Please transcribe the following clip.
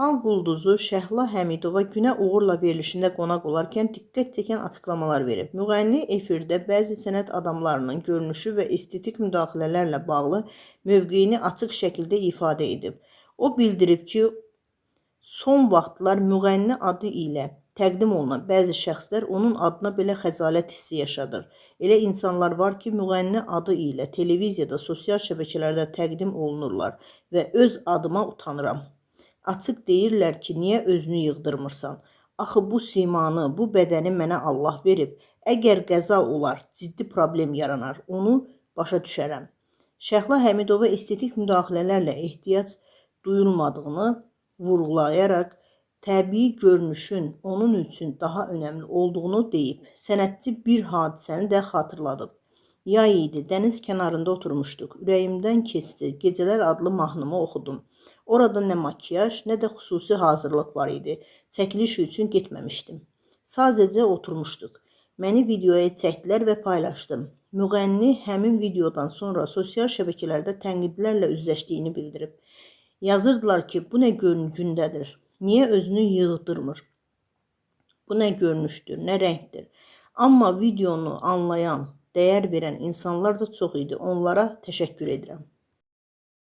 Xalq ulduzu Şəhla Həmidova Günə Uğurla verilişində qonaq olarkən diqqət çəkən açıqlamalar verib. Müğənni efirdə bəzi sənət adamlarının görünüşü və estetik müdaxilələrlə bağlı mövqeyini açıq şəkildə ifadə edib. O bildirib ki, son vaxtlar müğənni adı ilə təqdim olunan bəzi şəxslər onun adına belə xəcalət hissi yaşadır. Elə insanlar var ki, müğənni adı ilə televiziyada, sosial şəbəkələrdə təqdim olunurlar və öz adıma utanıram. Açıq deyirlər ki, niyə özünü yığdırmırsan? Axı bu simanı, bu bədəni mənə Allah verib. Əgər qəza olar, ciddi problem yaranar, onu başa düşərəm. Şəhla Həmidova estetik müdaxilələrlə ehtiyac duyulmadığını vurğulayaraq, təbii görünüşün onun üçün daha önəmli olduğunu deyib. Sənətçi bir hadisəni də xatırladıb. Yay idi, dəniz kənarında oturmuşduq. Ürəyimdən keçdi, Gecələr adlı mahnımı oxudum. Orada nə makyaj, nə də xüsusi hazırlıq var idi. Çəkiliş üçün getməmişdim. Sadəcə oturmuşduq. Məni videoya çəkdilər və paylaşdım. Müğənni həmin videodan sonra sosial şəbəkələrdə tənqidlərlə üzləşdiyini bildirib. Yazırdılar ki, bu nə gündədir, niyə özünü yığdırmır? Bu nə görünüşdür, nə rəngdir? Amma videonu anlayan, dəyər verən insanlar da çox idi. Onlara təşəkkür edirəm.